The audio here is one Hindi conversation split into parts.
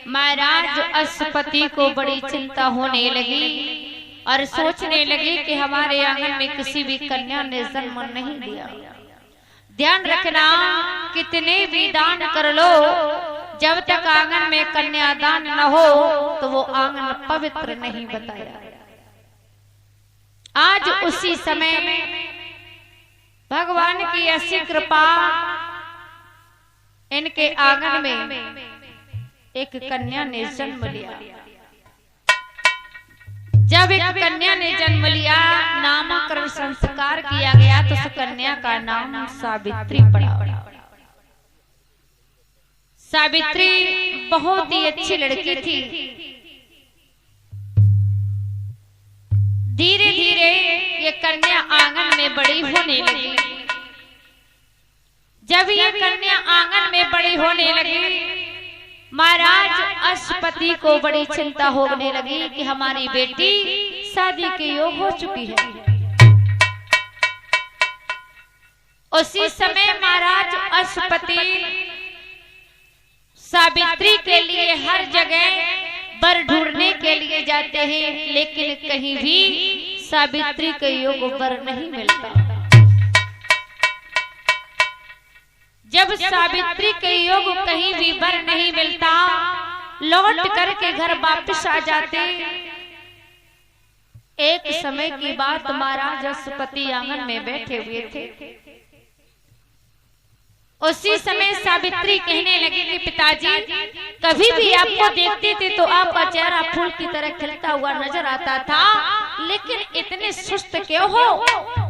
महाराज अश्वपति को बड़ी चिंता होने लगी और सोचने लगी कि हमारे आंगन में किसी भी कन्या ने जन्म नहीं दिया। ध्यान रखना, कितने भी दान कर लो, जब तक आंगन में कन्यादान न हो तो वो आंगन पवित्र नहीं बताया। आज उसी समय भगवान की ऐसी कृपा, इनके आंगन में एक कन्या ने जन्म लिया। जब एक कन्या ने जन्म लिया, नामकरण संस्कार किया गया तो उस कन्या का नाम सावित्री पड़ा। सावित्री बहुत ही अच्छी लड़की थी। धीरे धीरे ये कन्या आंगन में बड़ी होने लगी। जब ये कन्या आंगन में बड़ी होने लगी, महाराज अश्वपति को बड़ी चिंता होने लगी कि हमारी बेटी शादी के योग हो चुकी है। उसी समय महाराज अश्वपति सावित्री के लिए हर जगह वर ढूंढने के लिए जाते हैं, लेकिन कहीं भी सावित्री के योग वर नहीं मिलता। जब सावित्री के योग कहीं भी वर नहीं मिलता, लौट करके घर वापस आ जाते। एक समय की बात, महाराज अश्वपति आंगन में बैठे हुए थे। उसी समय सावित्री कहने लगी कि पिताजी, कभी भी आपको देखते थे तो आपका चेहरा फूल की तरह खिलता हुआ नजर आता था, लेकिन इतने सुस्त क्यों हो?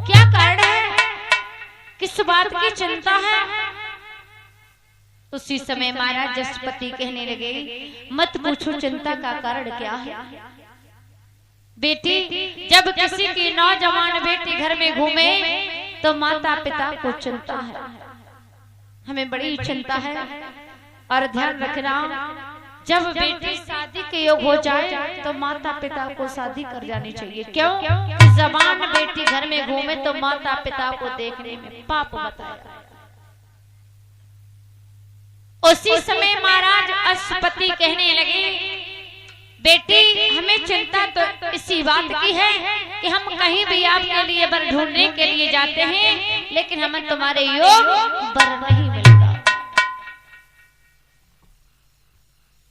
क्या कारण है? किस बात की चिंता है? उसी समय महाराज अश्वपति कहने लगे, मत पूछो चिंता का कारण क्या है। बेटी, जब किसी की नौजवान बेटी घर में घूमे तो माता पिता को चिंता है, हमें बड़ी चिंता है। और ध्यान रखना, जब बेटी शादी के योग हो जाए तो माता पिता को शादी कर जानी चाहिए। क्यों? जवान बेटी घर में घूमे तो माता पिता को देखने में पाप बताया। उसी समय महाराज अश्वपति कहने लगे, बेटी, हमें चिंता तो इसी बात की है कि हम कहीं भी आपके लिए वर ढूंढने के लिए जाते हैं, लेकिन हमें तुम्हारे योग वर नहीं मिलता।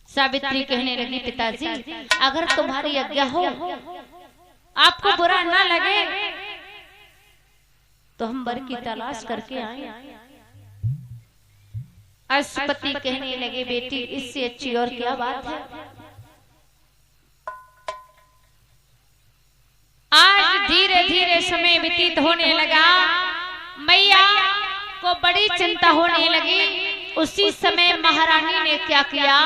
सावित्री कहने लगी, पिताजी, अगर तुम्हारी आज्ञा हो, आपको बुरा ना लगे तो हम वर की तलाश करके आए। अश्वपति कहने लगे, बेटी, इससे अच्छी और क्या बात है। आज धीरे धीरे समय व्यतीत होने लगा, मैया को बड़ी चिंता होने लगी। उसी समय महारानी ने क्या किया,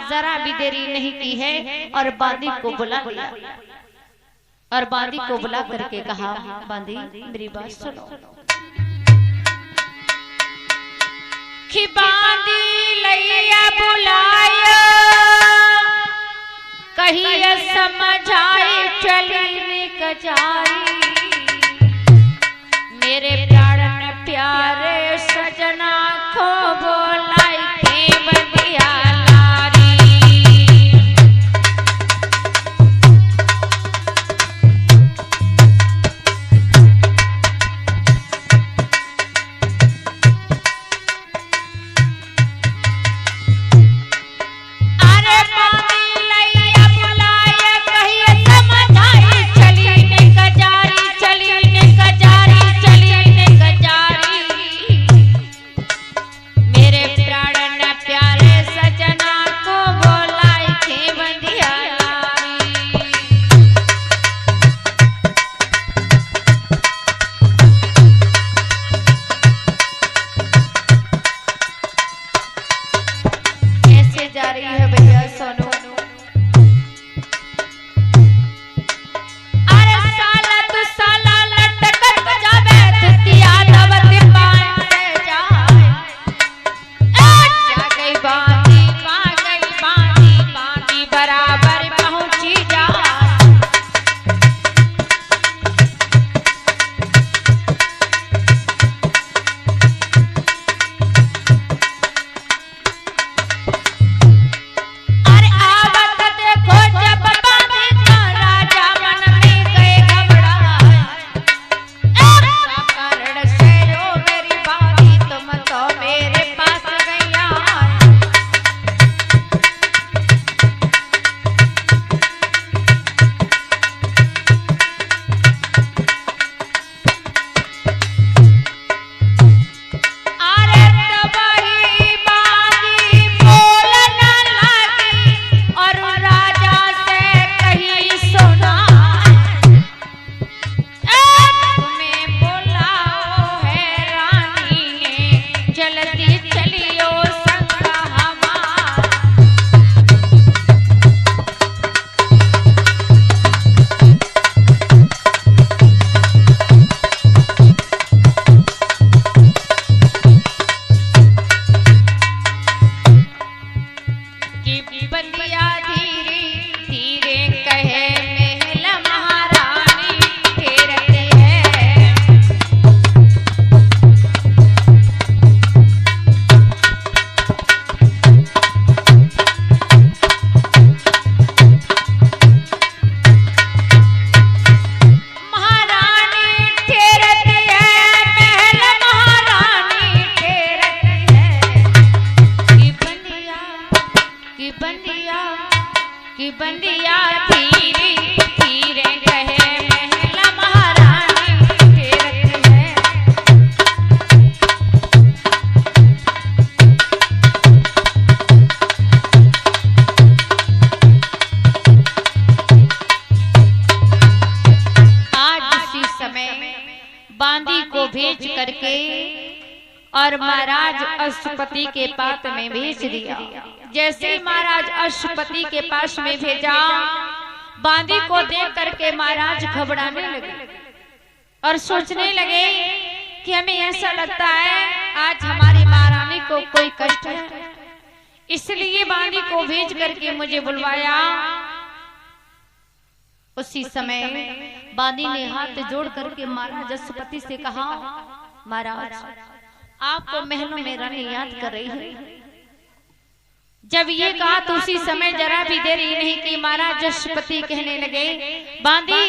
जरा भी देरी नहीं की है और बांदी को बुला लिया। और बांदी को बुला करके कहा, बांदी, मेरी बात सुनो। कि बांदी लैया बुलाया, कहिए समझाए चलने कजारी। मेरे प्राण प्यारे सजना को बोलाई के बंदिया और महाराज अश्वपति के पास में भेज दिया। जैसे महाराज अश्वपति के पास में भेजा, बांदी को देख करके महाराज घबराने लगे और सोचने लगे कि हमें ऐसा लगता है आज हमारी महारानी को कोई कष्ट है, इसलिए बांदी को भेज करके मुझे बुलवाया। उसी समय बांदी ने हाथ जोड़ करके महाराज अश्वपति से कहा, महाराज आपको महलों में रानी याद कर रही है। जब ये कहा तो उसी समय जरा भी देरी नहीं की, महाराज अश्वपति कहने लगे, बांदी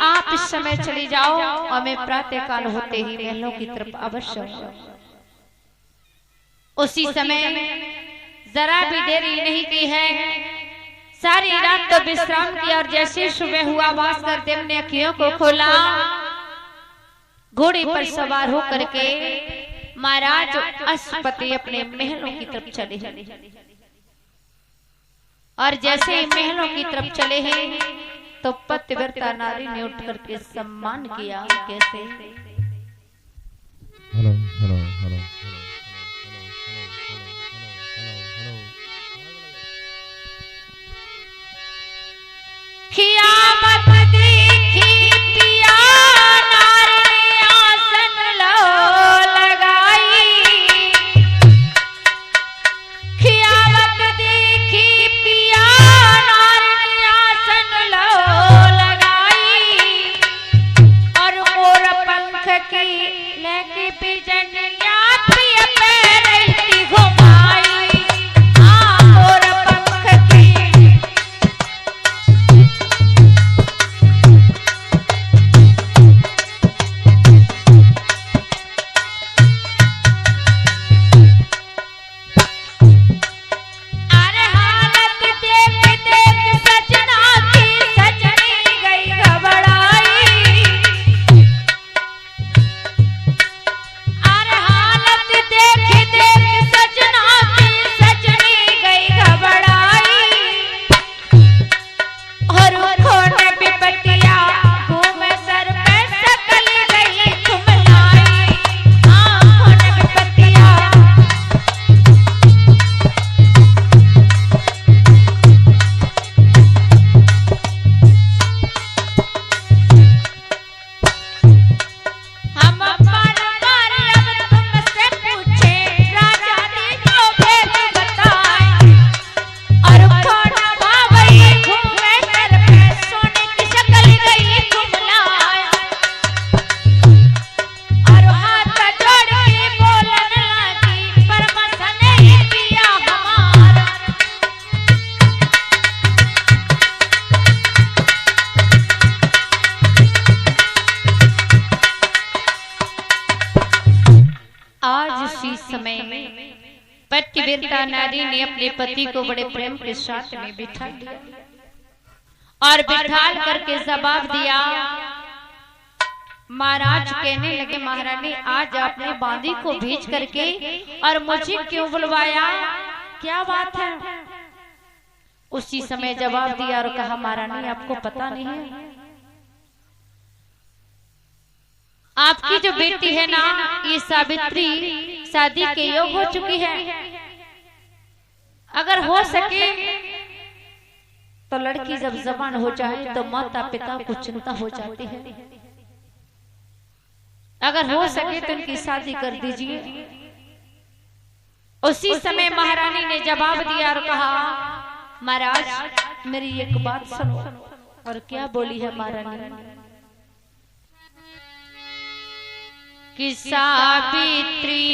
आप इस समय चली जाओ और मैं प्रातः काल होते ही महलों की तरफ अवश्य आऊंगा। उसी समय जरा भी देरी नहीं की है, सारी रात तो विश्राम किया और जैसे सुबह हुआ भास्कर देव ने अखियों को खोला, घोड़े पर सवार होकर के महाराज अश्वपति अपने महलों की तरफ चले। और जैसे ही महलों की तरफ चले हैं तो पतिव्रता नारी ने उठ करके सम्मान किया। कैसे? हेलो हेलो हेलो खियामत देखी पिया नारी ने आसन लो लगाई। खियामत देखी पिया नारी ने आसन लो लगाई। और मोर पंख की लेके बिजनिया प्रिय पैरती घुमाई। मोर पंख की पतिव्रता नारी ने अपने पति को बड़े प्रेम के साथ में बिठा लिया और बिठाल करके जवाब दिया। महाराज कहने लगे, महारानी आज आपने बांदी को भेज करके और मुझे क्यों बुलवाया, क्या बात है? उसी समय जवाब दिया और कहा, महारानी आपको पता नहीं है, आपकी जो बेटी है ना, ये सावित्री शादी के योग हो चुकी है। अगर हो सके तो लड़की जब जवान हो जाए तो माता पिता को चिंता हो जाती है, अगर हो सके तो इनकी शादी कर दीजिए। उसी समय महारानी ने जवाब दिया और कहा, महाराज मेरी एक बात सुनो। और क्या बोली है महारानी कि सावित्री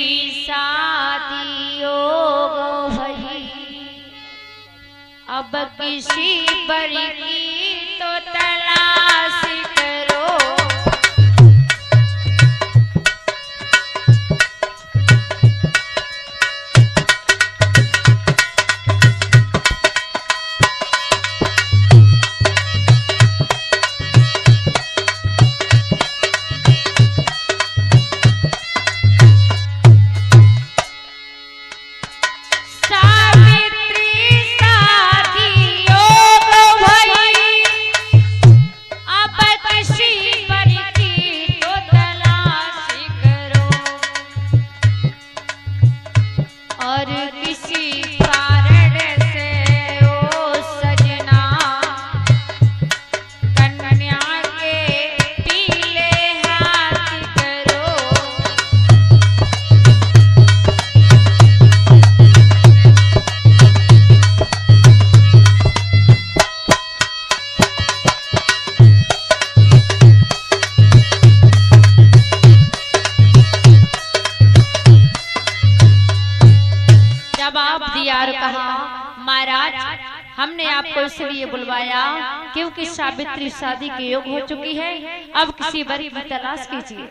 शादी योग भई, अब किसी पर की तो तलाश करो। सावित्री शादी योग भई, और किसी कारण से ओ सजना कन्या के पीले हाथ करो। जवाब दिया और कहा, महाराज हमने आपको इसलिए बुलवाया क्योंकि सावित्री शादी के योग हो चुकी है, अब किसी वर की तलाश कीजिए।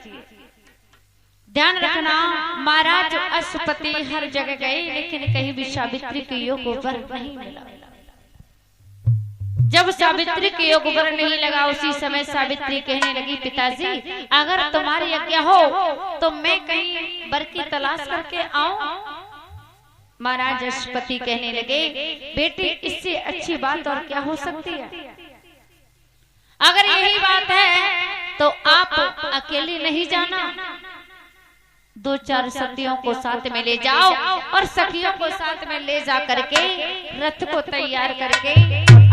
ध्यान रखना महाराज अश्वपति हर जगह गए लेकिन कहीं भी सावित्री के योग वर नहीं मिला। जब सावित्री के योग वर नहीं लगा उसी समय सावित्री कहने लगी, पिताजी अगर तुम्हारी आज्ञा हो तो मैं कहीं वर की तलाश करके आऊं। महाराज अश्वपति कहने लगे, बेटी इससे अच्छी बात और क्या हो सकती है। अगर यही बात है तो आप अकेले नहीं जाना, 2-4 सखियों को साथ में ले जाओ और सखियों को साथ में ले जा करके रथ को तैयार करके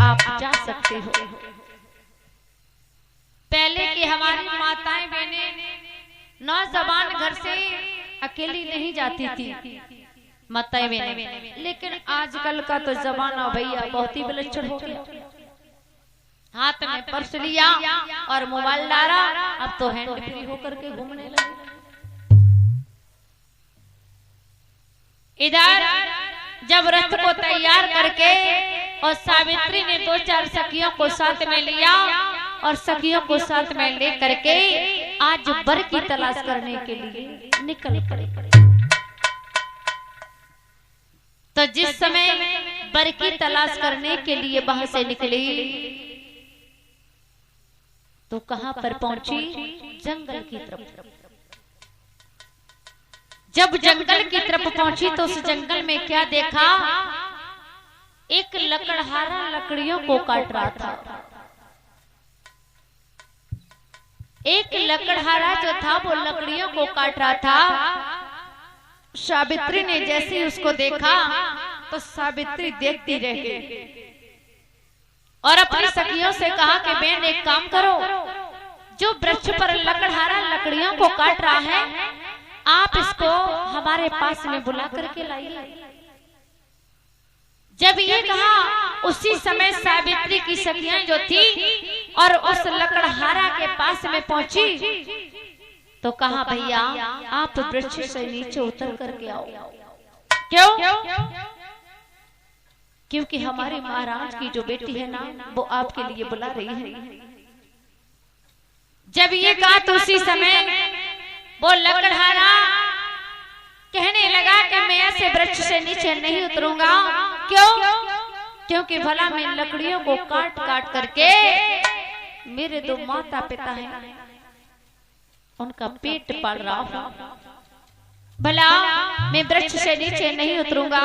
आप जा सकते हो। पहले की हमारी माताएं बहनें नौजवान घर से अकेली नहीं जाती थी माताएं बहनें, लेकिन आजकल का तो जमाना भैया बहुत ही विलक्षण हो गया। हाथ में पर्स लिया और मोबाइल डाला, अब तो हैंड फ्री होकर के घूमने लगे। इधर जब रथ को तैयार करके और सावित्री ने 2-4 सखियों को साथ में लिया और सखियों को साथ में ले करके आज वर की तलाश करने के लिए निकल पड़े। तो जिस समय वर की तलाश करने के लिए वहां से निकली तो कहां पर पहुंची, जंगल की तरफ। जब जंगल की तरफ पहुंची तो उस जंगल में क्या देखा, एक लकड़हारा लकड़ियों को काट रहा था। एक लकड़हारा जो था वो लकड़ियों को काट रहा था। सावित्री ने जैसे ही उसको देखा तो सावित्री देखती रह गई और अपनी सखियों से कहा कि बहन एक काम करो, जो वृक्ष पर लकड़हारा लकड़ियों को काट रहा है आप इसको हमारे पास में बुला करके लाइए। जब ये कहा उसी समय सावित्री की सखियां जो थी और उस लकड़हारा के पास में पहुंची तो कहा, भैया आप वृक्ष से नीचे उतर करके आओ। क्यों? क्योंकि हमारे महाराज की जो बेटी है ना वो आपके लिए बुला रही है। जब ये कहा तो उसी समय वो लकड़हारा कहने लगा कि मैं ऐसे वृक्ष से नीचे नहीं उतरूंगा। क्यों? क्योंकि भला मैं लकड़ियों को काट काट करके मेरे 2 माता पिता हैं उनका पेट पाल रहा हूं, भला मैं वृक्ष से नीचे नहीं उतरूंगा।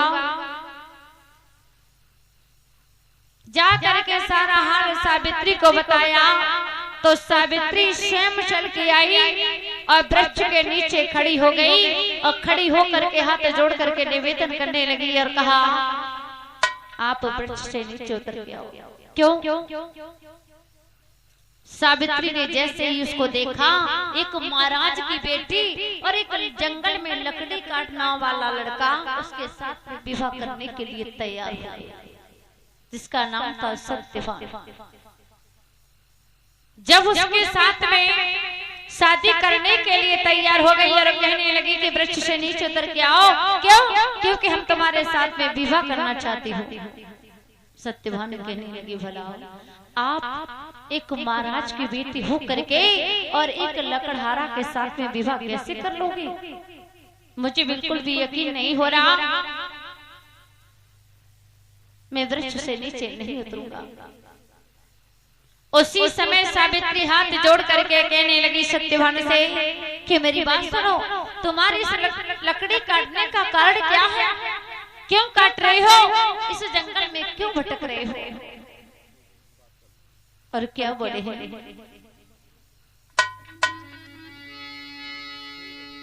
जा करके सारा हाल सावित्री को बताया तो सावित्री स्वयं चल के आई और वृक्ष के नीचे खड़ी हो गई और खड़ी होकर के हाथ जोड़ करके निवेदन करने लगी और कहा, आप वृक्ष से नीचे उतर के आओ। क्यों? सावित्री ने जैसे ही उसको देखा, एक महाराज की बेटी और एक जंगल में लकड़ी काटने वाला लड़का उसके साथ में विवाह करने के लिए तैयार हो गया, जिसका नाम था सत्यवान। जब उसके साथ में शादी करने के लिए तैयार हो गई और कहने लगी कि वृक्ष से नीचे उतर के आओ। क्यों? क्योंकि हम तुम्हारे साथ में विवाह करना चाहती हूँ। सत्यवान कहने लगी, भला आप एक महाराज की बेटी हो करके और एक लकड़हारा के साथ में विवाह कैसे कर लोगे? मुझे बिल्कुल भी यकीन नहीं हो रहा, मैं वृक्ष से नीचे नहीं उतरूंगा। उसी समय सावित्री हाथ जोड़ करके कहने लगी सत्यवान से कि मेरी बात सुनो, तुम्हारी इस लकड़ी काटने का कारण क्या है? क्यों काट रहे हो? इस जंगल में क्यों भटक रहे हो? और क्या बोले हैं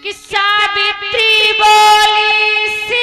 कि सावित्री बोली सी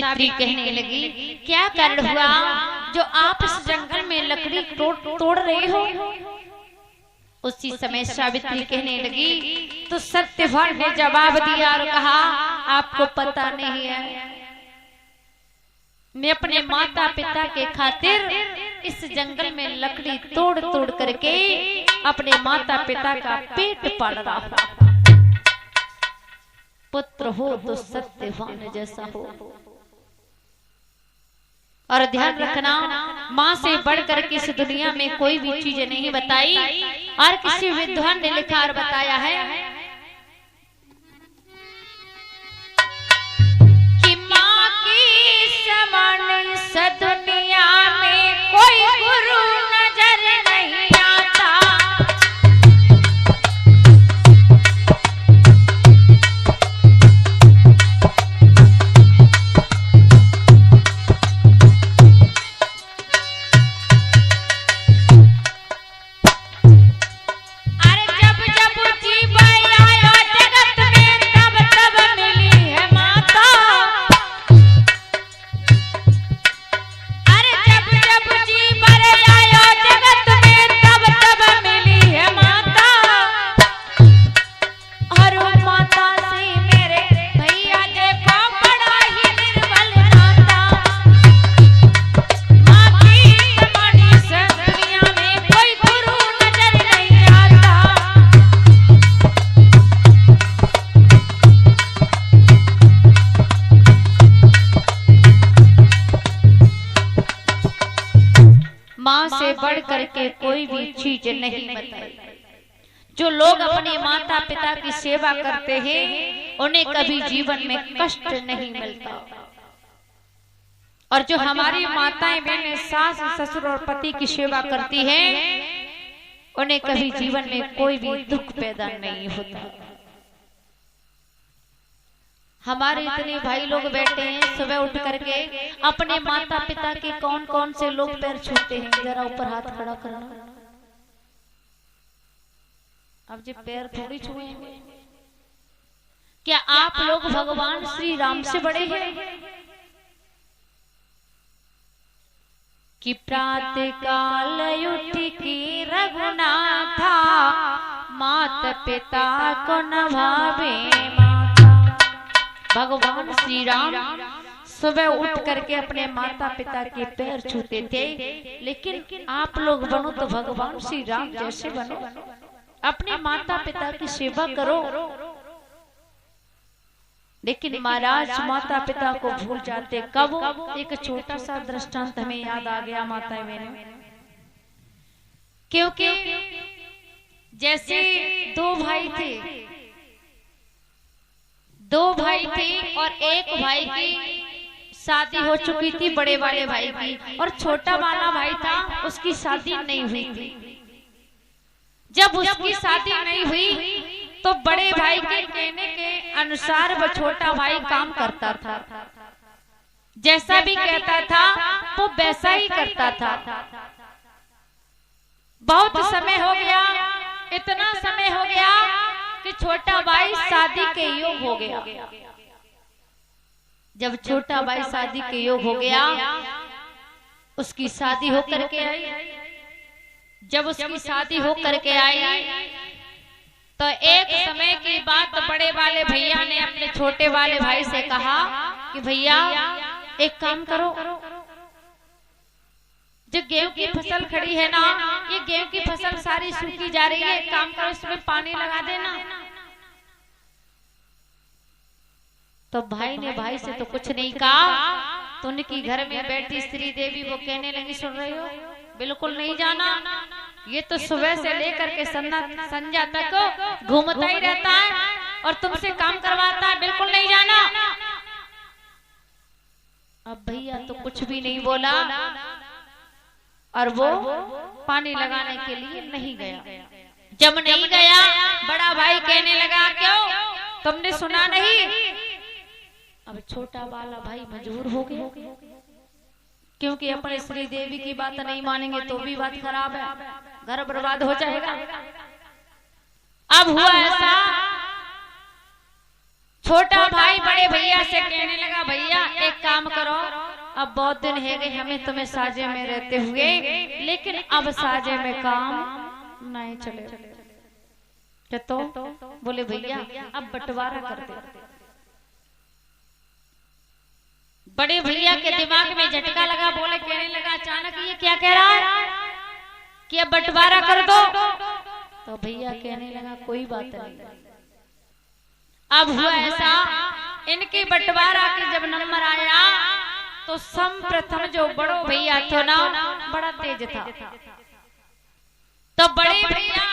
सावित्री कहने लगी, क्या कारण हुआ जो आप इस जंगल में लकड़ी तोड़ रहे हो? उसी समय सावित्री कहने लगी तो सत्यवान ने जवाब दिया और कहा, आपको पता नहीं है, मैं अपने माता पिता के खातिर इस जंगल में लकड़ी तोड़ तोड़ करके अपने माता पिता का पेट पाल रहा हूं। पुत्र हो तो सत्यवान जैसा हो। और ध्यान रखना, माँ से बढ़कर के इस दुनिया में कोई भी चीज नहीं बताई। और किसी विद्वान ने लिखा और बताया है कि माँ की समान इस दुनिया में कोई गुरु नजर नहीं आता। बढ़ करके कोई भी चीज नहीं बताई। जो लोग अपने माता पिता की सेवा करते हैं उन्हें कभी जीवन में कष्ट नहीं मिलता। और जो हमारी माताएं बहनें सास ससुर और पति की सेवा करती हैं उन्हें कभी जीवन में कोई भी दुख पैदा नहीं होता। हमारे इतने भाई लोग बैठे हैं, सुबह उठ करके अपने माता पिता के कौन कौन से लोग पैर छूते हैं? जरा ऊपर हाथ खड़ा करना। अब जी पैर थोड़ी छुए हैं। क्या आप लोग भगवान श्री राम से बड़े हैं? कि प्रातः काल उठ के रघुनाथा मात पिता को नभावे माता। भगवान श्री राम सुबह उठ करके अपने माता पिता के पैर छूते थे। लेकिन आप लोग बनो तो भगवान श्री राम जैसे बनो, अपने माता पिता की सेवा करो। लेकिन महाराज माता पिता को भूल जाते। कब? एक छोटा सा दृष्टांत हमें याद आ गया माता मेरे। क्योंकि जैसे दो भाई थे और एक भाई की शादी हो चुकी थी बड़े वाले भाई की, और छोटा वाला भाई था उसकी शादी नहीं हुई थी। जब उसकी शादी नहीं हुई तो बड़े भाई के कहने के अनुसार वो छोटा भाई काम करता था। जैसा भी कहता था वो वैसा ही करता था। बहुत समय हो गया, इतना समय हो गया कि छोटा भाई शादी के योग हो गया। जब छोटा भाई शादी के योग हो गया, उसकी शादी हो करके आई। जब उसकी शादी हो करके आई तो एक समय की बात बड़े वाले भैया ने अपने छोटे वाले भाई से कहा कि भैया एक काम करो, जो गेहूं की फसल खड़ी है ना, ये गेहूं की फसल सारी सूखी जा रही है, एक काम करो इसमें पानी लगा देना। तो भाई ने भाई से तो कुछ नहीं कहा। तो उनकी घर में बैठी श्री देवी वो कहने लगी, सुन रहे हो, बिल्कुल नहीं जाना, ये तो सुबह से लेकर के संध्या तक घूमता ही रहता है और तुमसे काम करवाता है, बिल्कुल नहीं जाना। अब भैया तो कुछ भी नहीं बोला और वो पानी लगाने के लिए नहीं गया। जब नहीं गया बड़ा भाई कहने लगा, क्यों तुमने सुना नहीं? अब छोटा वाला भाई मजबूर हो गया, क्योंकि अपने श्री देवी की बात नहीं मानेंगे तो भी बात खराब है, घर बर्बाद हो जाएगा। अब हुआ ऐसा, छोटा भाई बड़े बड़े भैया से कहने लगा, भैया एक काम करो, अब बहुत दिन है गए हमें तुम्हें साजे में रहते हुए, लेकिन अब साजे में काम नहीं चले। क्या तो बोले भैया अब बंटवारा कर दे। बड़े भैया के दिमाग में झटका लगा, बोले कहने लगा अचानक ये क्या कह रहा है कि अब बंटवारा कर दो। तो भैया कहने लगा कोई बात नहीं। अब हुआ ऐसा, इनके बंटवारा की जब नंबर आया तो सर्वप्रथम जो बड़ो भैया था ना बड़ा तेज था, तो बड़े भैया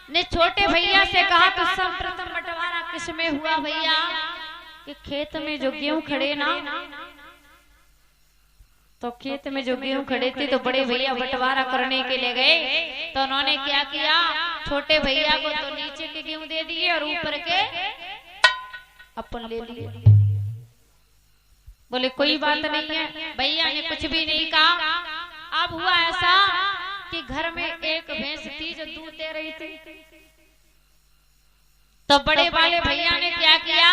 ने छोटे भैया से कहा तो सर्वप्रथम बंटवारा किस में हुआ भैया कि खेत में जो गेहूं खड़े ना, तो खेत में जो गेहूं खड़े थे तो बड़े भैया बंटवारा करने के लिए गए। तो उन्होंने क्या किया, छोटे भैया को तो नीचे के गेहूं दे दिए और ऊपर के अपन ले लिए। बोले कोई बात नहीं है, भैया ने कुछ भी नहीं कहा। अब हुआ ऐसा कि घर में एक भैंस थी जो दूध दे रही थी, तो बड़े वाले भैया ने क्या किया,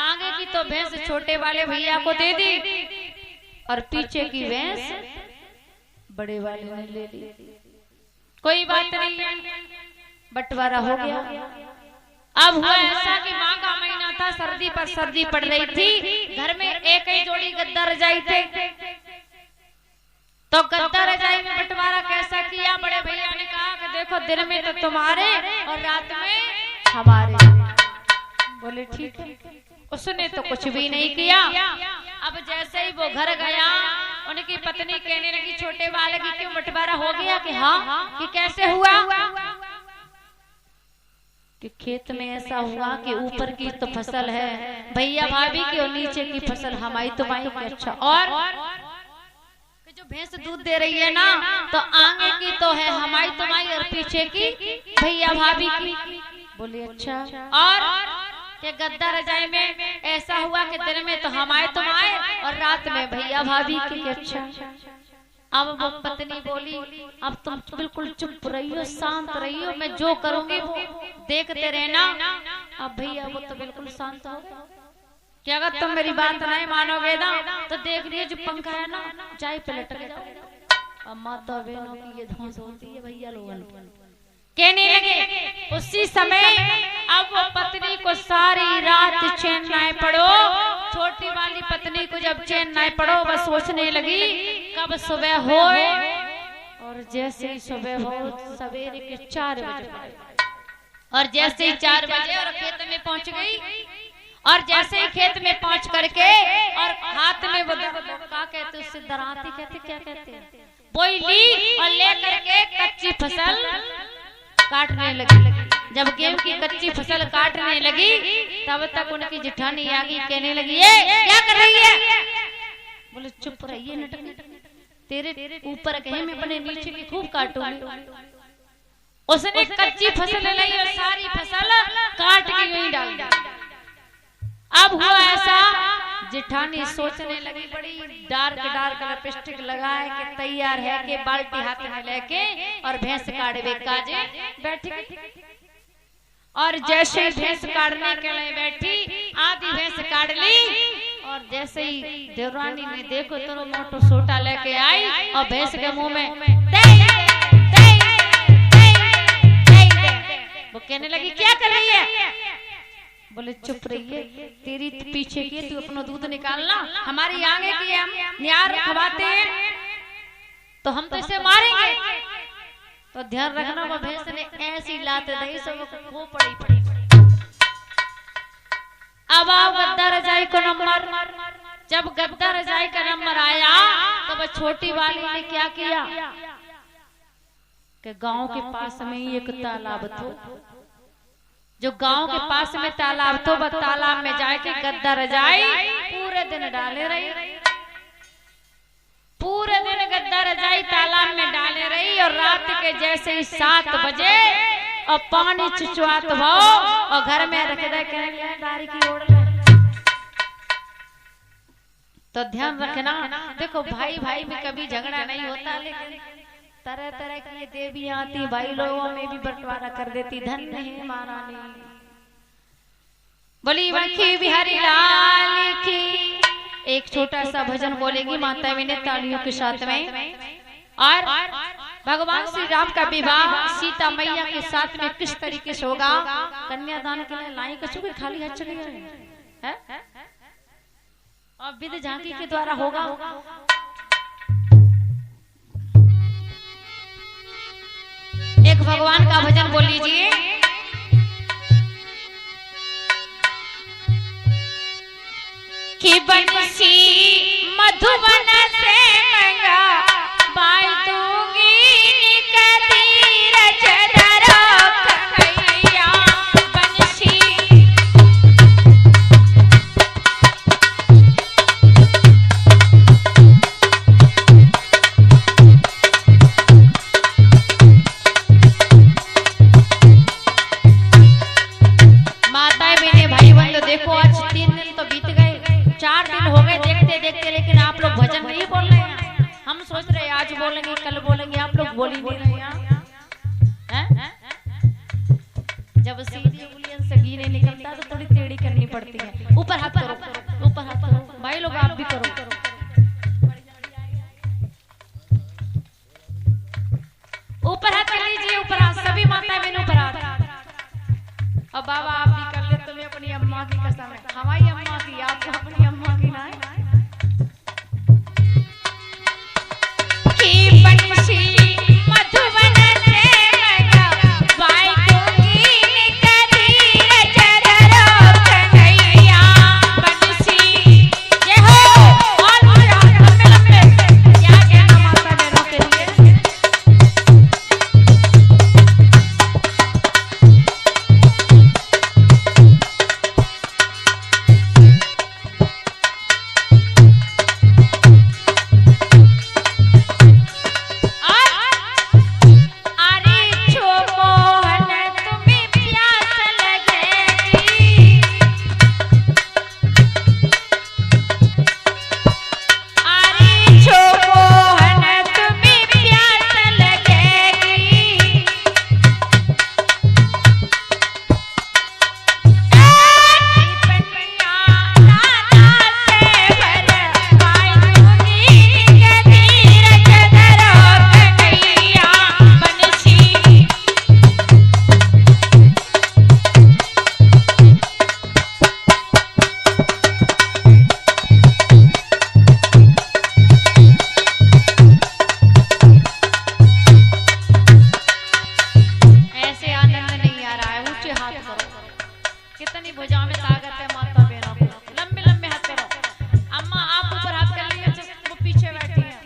आगे की तो भैंस छोटे वाले भैया को दे दी और पीछे की भैंस बड़े वाले ने ले ली। कोई बात नहीं है, बंटवारा हो गया। अब हुआ ऐसा कि माँ का महीना था, सर्दी पर सर्दी पड़ रही थी, घर में एक ही जोड़ी गद्दा रजाई थे, तो गद्दा रजाई में बंटवारा कैसा किया, बड़े भैया ने कहा कि देखो दिन में तो तुम्हारे और रात में हमारे। बोले ठीक है। उसने तो कुछ भी नहीं किया। अब जैसे ही वो घर गया, उनकी पत्नी कहने लगी छोटे वाले की क्यों बंटवारा हो गया, कि हाँ कि कैसे हुआ, कि खेत में ऐसा हुआ कि ऊपर की तो फसल है भैया भाभी की और नीचे की फसल हमारी तुम्हारी की। अच्छा, और जो भैंस दूध दे रही है ना, तो आगे की तो है हमारी तुम्हारी और पीछे की भैया भाभी की। बोले अच्छा, और कि गद्दा रजाई में ऐसा हुआ कि दिन में तो हमारे तुम्हारे और रात में भैया भाभी की। अच्छा, अब वो पत्नी बोली अब तुम बिल्कुल चुप रहियो, शांत रहियो, मैं जो करूंगी वो देखते रहना। अब भैया वो तो बिल्कुल शांत हो गए कि अगर तुम मेरी बात नहीं मानोगे ना तो देख लियो जो पंखा है ना चाय पे लटक जाओ। अब माता बहनों की ये धौंस होती है भैया लोगों। कहने लगे उसी समय अब वो पत्नी को सारी रात चैन नहीं पड़ो, छोटी वाली पत्नी को जब चैन नहीं पड़ो बस सोचने लगी कब सुबह हो, और जैसे ही सुबह हो सवेरे के 4 बजे, और जैसे ही 4 बजे और खेत में पहुंच गई, और जैसे ही खेत में पहुंच करके और हाथ में वो क्या कहते उससे दराती कहते क्या कहते हैं बोई ली और ले करके कच्ची फसल काटने लगी। जब गेहूं की कच्ची फसल काटने लगी तब तक उनकी जेठानी आ गई, कहने लगी ये क्या कर रही है। बोले चुप रहिए नटनी, तेरे ऊपर कहे मैं अपने नीचे की खूब काटूंगी। उसने कच्ची फसल ली और सारी फसल काट के यूं डाल दी। अब हुआ ऐसा जेठानी सोचने लगी, बड़ी डार्क डार्क लिपस्टिक लगाए के तैयार है कि बाल्टी हाथ में लेके और भैंस काटवे काजे बैठ गई। और जैसे भैंस काटने के लिए बैठी, आधी भैंस काट ली, और जैसे ही देवरानी ने देखो तो मोटो सोटा लेके आई और भैंस के मुंह में वो कहने लगी क्या कर रही है। बोले चुप रहिए, तेरी पीछे की तू अपना दूध निकालना, हमारी आगे की हम न्यार खवाते हैं तो हम तो इसे मारेंगे। तो ध्यान रखना वो भैंस ने ऐसी लात दी सब को पड़ी। अब आओ गद्दा रजाई को नंबर। जब गद्दा रजाई का नंबर आया तो वो छोटी वाली ने क्या किया कि गांव के पास में ही एक तालाब था, जो गांव के पास में तालाब तो वह तालाब में जाके गद्दा रजाई पूरे दिन डाले रही। पूरे दिन गद्दा रजाई तालाब में डाले रही, और रात के जैसे ही 7 बजे और पानी चुचवात भाओ और घर में रख दे दारी की ओर। तो ध्यान रखना, देखो भाई भाई में कभी झगड़ा नहीं होता, लेकिन तरह तरह की देवियां आती भाई लोगों में भी बंटवारा कर देती। धन्य है महारानी। बोली बंकी बिहारी लाल की। एक छोटा सा भजन बोलेगी माता मैंने तालियों के साथ में। और भगवान श्री राम का विवाह सीता मैया के साथ में किस तरीके से होगा, कन्यादान के लिए लाई कछु के खाली हाथ चले गए और विधि झांकी के द्वारा होगा। एक भगवान का भजन बोल लीजिए। कि बंसी मधुबन से मंगा बाई दूंगी कदीर चदरा कन्हैया बंसी। माताएं बहने भाई बंधु देखो आज 3 दिन तो बीत गए, 4 दिन हो गए देखते देखते, लेकिन आप लोग भजन नहीं बोल रहे हैं। हम सोच रहे हैं आज बोलेंगे कल बोलेंगे, आप लोग बोल ही नहीं रहे हैं। जब सीधी उंगलियों से घी नहीं निकलता तो थोड़ी टेढ़ी करनी पड़ती है। ऊपर हाथ करो, ऊपर हाथ करो भाई लोग, आप भी करो। ऊपर हाथ कर लीजिए, ऊपर हाथ सभी माताएं बहनों ऊपर हाथ। अब बाबा आप भी कर ले, तुम्हें अपनी अम्मा की कसम है, हमारी अम्मा की, आपको अपनी अम्मा की ना है। कि बंसी मधुबन से मंगा बाई दूंगी कदीर चदरा कन्हैया बंसी। जय हो और लंबे लंबे क्या कहना माता बहनों के लिए। कितनी भुजाओं में ताकत है माता बहनों को। लंबे लंबे हाथ करो। अम्मा आप ऊपर हाथ कर लिए, वो पीछे बैठी हैं।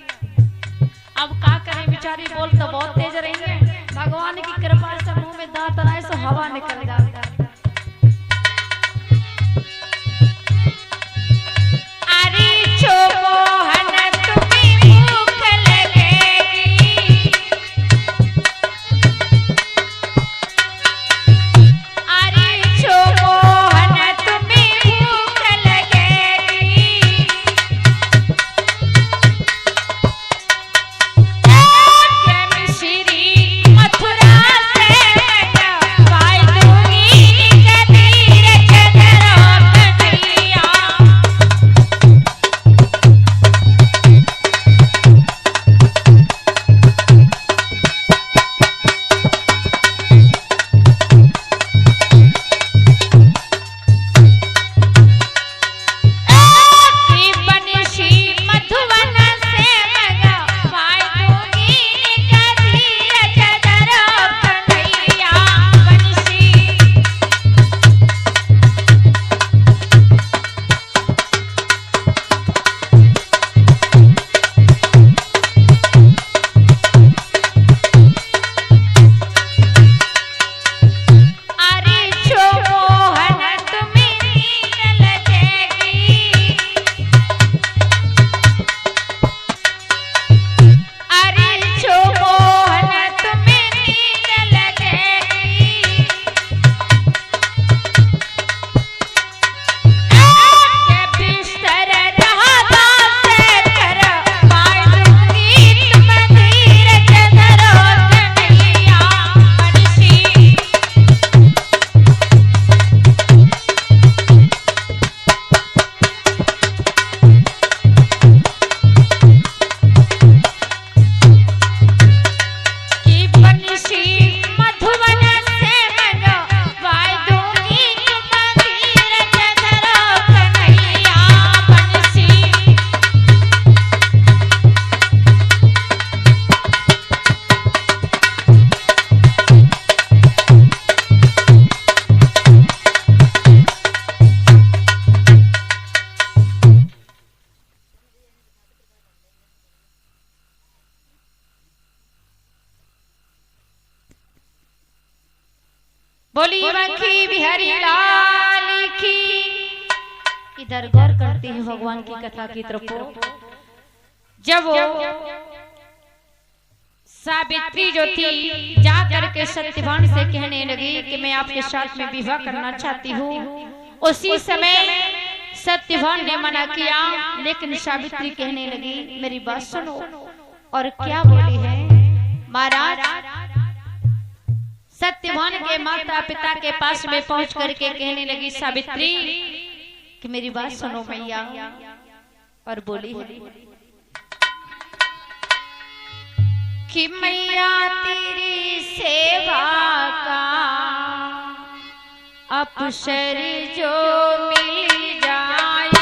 अब क्या करें बेचारी, बोल तो बहुत तेज रही है, भगवान की कृपा से मुंह में दांत आए तो हवा निकल जाती है। मथुरा से बाई दूंगी बोली बंकी बिहारी लाल की। इधर गौर करते हैं भगवान की कथा की तरफ। जब सावित्री जो थी जा करके सत्यवान से कहने लगी कि मैं आपके साथ में विवाह करना चाहती हूँ, उसी समय सत्यवान ने मना किया, लेकिन सावित्री कहने लगी मेरी बात सुनो। और क्या बोली है महाराज, सत्यवान के माता पिता के पास में पहुंच करके कहने लगी सावित्री कि मेरी बात सुनो मैया। और बोली कि मैया तेरी सेवा का अवसर जो मिल जाए,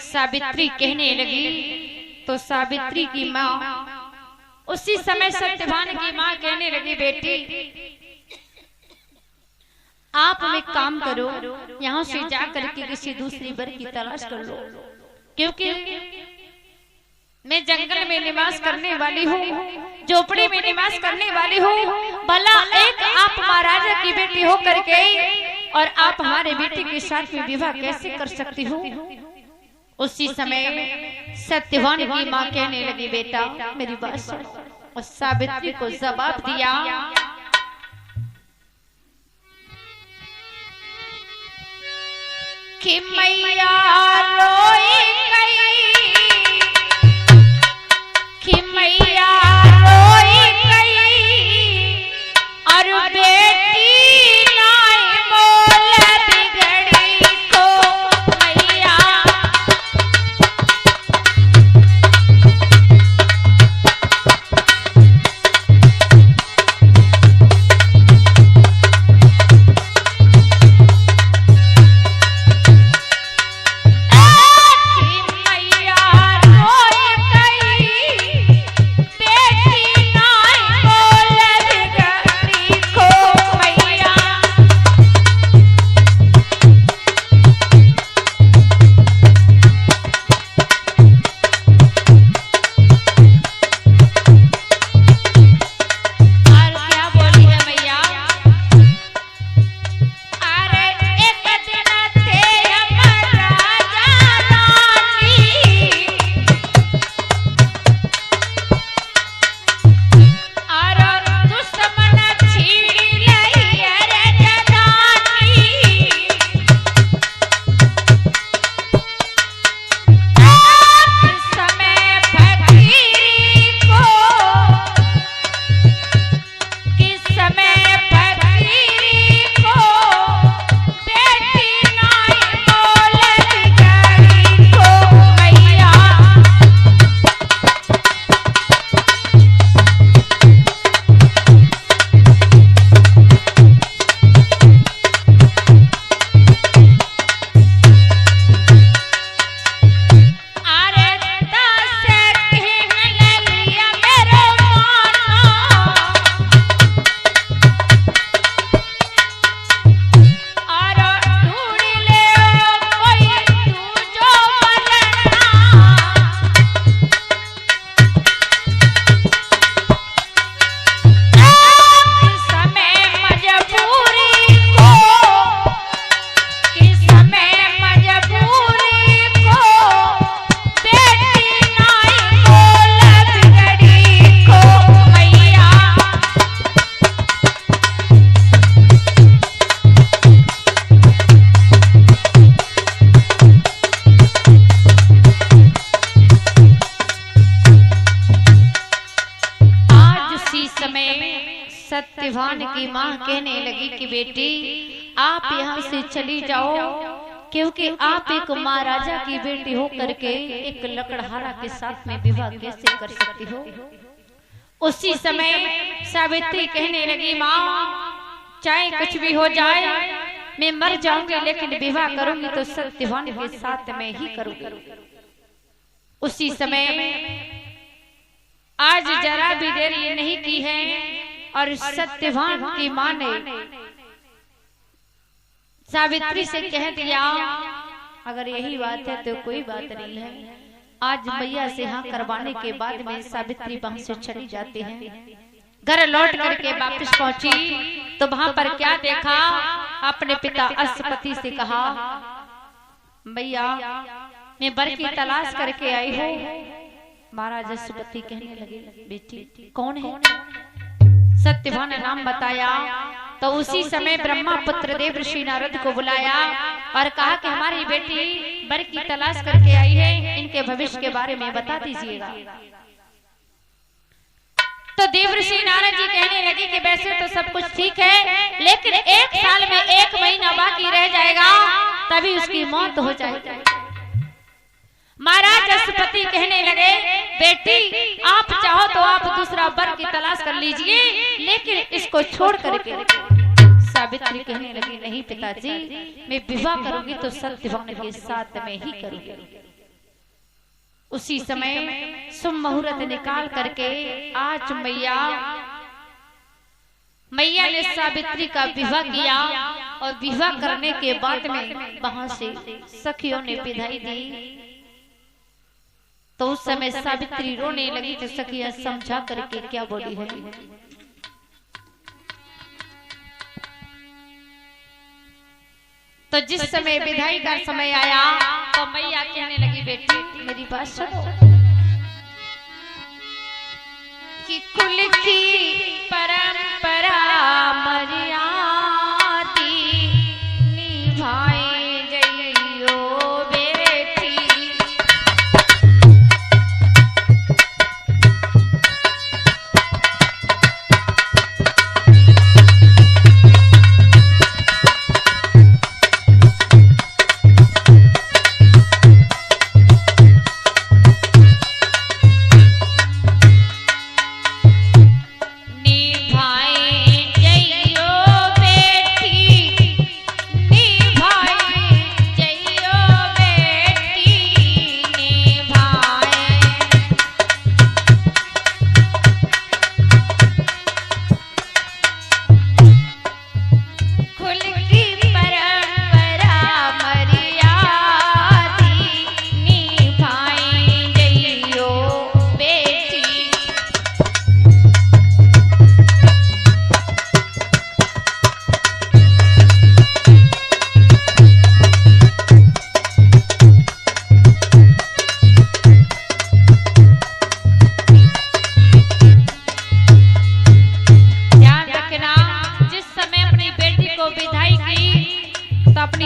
सावित्री कहने लगी तो सावित्री की माँ उसी समय सत्यवान की माँ कहने लगी बेटी आप में काम करो, यहाँ से जाकर के किसी दूसरी वर की तलाश कर लो, क्योंकि मैं जंगल में निवास करने वाली हूँ, झोपड़ी में निवास करने वाली हूँ। भला एक आप महाराजा की बेटी हो करके और आप हमारे बेटे के साथ में विवाह कैसे कर सकती हो। उसी समय सत्यवान की माँ कहने लगी बेटा मेरी बात सुनो, और सावित्री को जवाब दिया कि मैया रोई गई, कि मैया रोई गई और बेटी नाई मोल बिगड़ी को मैया। सत्यवान की माँ कहने लगी कि बेटी आप यहाँ से चली जाओ, क्योंकि आप एक महाराजा की बेटी हो करके एक लकड़हारा के साथ में विवाह कैसे कर सकती हो। उसी समय सावित्री कहने लगी माँ चाहे कुछ भी हो जाए मैं मर जाऊंगी, लेकिन विवाह करूंगी तो सत्यवान के साथ में ही करूंगी। उसी समय आज जरा भी देर ये नहीं की है और सत्यवान की मां ने सावित्री से कह दिया अगर यही बात है तो कोई बात नहीं है। आज मैया से हाँ करवाने के बाद में सावित्री वहां से चली जाती है। घर लौट करके वापस पहुंची तो वहां पर क्या देखा, अपने पिता अश्वपति से कहा मैया मैं वर की तलाश करके आई हूँ। महाराज अश्वपति कहने लगे बेटी कौन है? सत्यवान नाम बताया तो उसी समय ब्रह्मा पुत्र देव ऋषि नारद को बुलाया और कहा कि हमारी बेटी वर की तलाश करके आई है, इनके भविष्य के बारे में बता दीजिएगा। तो देव ऋषि नारद जी कहने लगे कि वैसे तो सब कुछ ठीक है, लेकिन 1 साल में 1 महीना बाकी रह जाएगा तभी उसकी मौत हो जाएगी। महाराज अश्वपति कहने लगे बेटी आप चाहो तो आप दूसरा वर की तलाश कर लीजिए, लेकिन इसको छोड़ करके। सावित्री कहने लगी नहीं पिताजी मैं विवाह करूंगी तो सत्यवान के साथ में ही करूंगी। उसी समय शुभ मुहूर्त निकाल करके आज मैया ने सावित्री का विवाह किया और विवाह करने के बाद में वहां से सखियों ने विदाई दी। तो उस समय सावित्री रोने लगी तो सखियां समझा करके क्या बोली है, तो जिस समय विदाई का समय आया तो मैया कहने लगी बेटी मेरी बात सुनो कि कुल की परंपरा मर्यादी निभाए जइयो बेटी।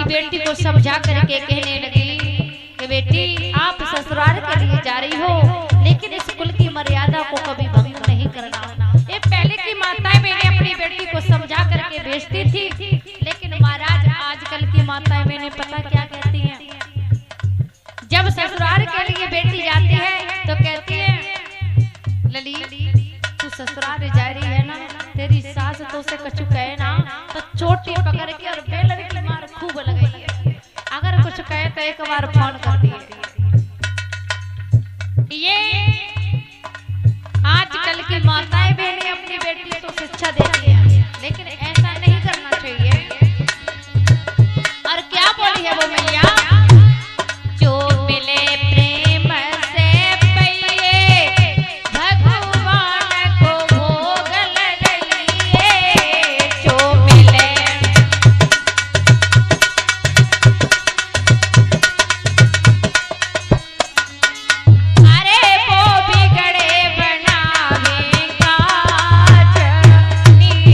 बेटी को समझा करके कहने लगी कि बेटी आप ससुराल के लिए जा रही हो, लेकिन इस कुल की मर्यादा को कभी भंग नहीं करना। ये पहले की माताएं मैंने अपनी बेटी को समझा करके भेजती थी, लेकिन महाराज आजकल की माताएं मैंने पता क्या कहती हैं, जब ससुराल के लिए बेटी जाती है तो कहती है लली तू ससुराल जा रही है ना, तेरी सास तो उसे कछु कहे ना तो चोटी पकड़ के और बेलन की मार खूब लगाई है, अगर कुछ कहे तो एक बार फोन कर दिए। ये आजकल की माताएं बहनें अपनी बेटी को शिक्षा देती हैं, लेकिन ऐसा नहीं करना चाहिए। और क्या बोली है वो मैया, जो मिले प्रेम से पइए भगवान को भोग लगाइए, जो मिले अरे वो बिगड़े बनावे काज नी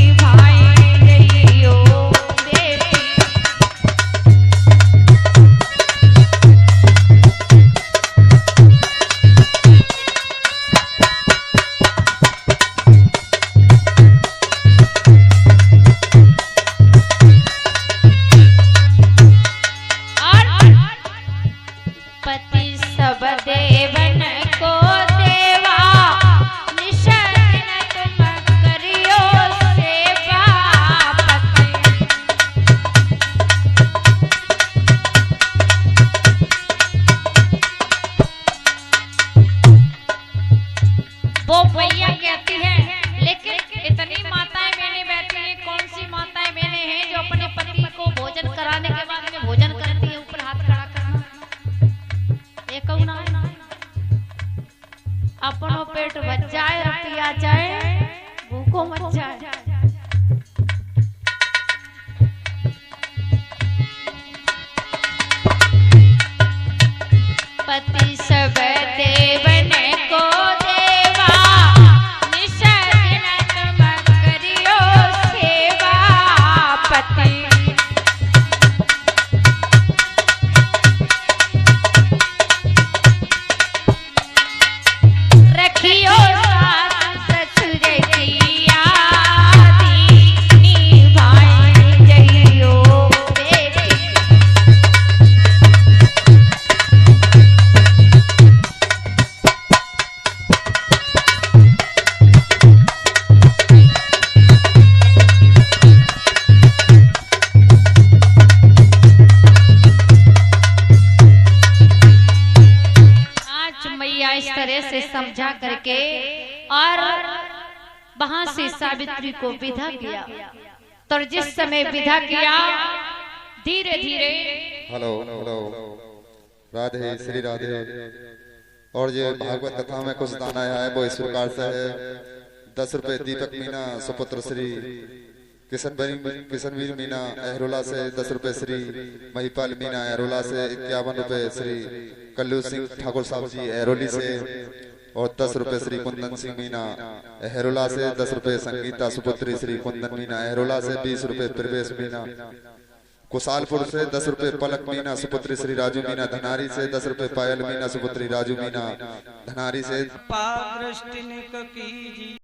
वहां से सावित्री को विदा किया। तो जिस समय विदा किया धीरे धीरे हेलो हेलो राधे श्री राधे। और ये भागवत कथा में कुछ दान आया है वो इस प्रकार से है। 10 रुपए दीपक मीना सुपुत्र श्री किशनवीर मीना अहरोला से, 10 रुपए श्री महिपाल मीना अहरोला से, 51 रुपए श्री कल्लू सिंह ठाकुर साहब जी अहरोली से, और 10 रुपए श्री कुंदन सिंह मीना अहरोला से, 10 रुपए संगीता सुपुत्री श्री कुंदन मीना अहरोला से, 20 रुपए प्रवेश मीना कुशालपुर से, 10 रुपए पलक मीना सुपुत्री श्री राजू मीना धनारी से, 10 रुपए पायल मीना सुपुत्री राजू मीना धनारी से।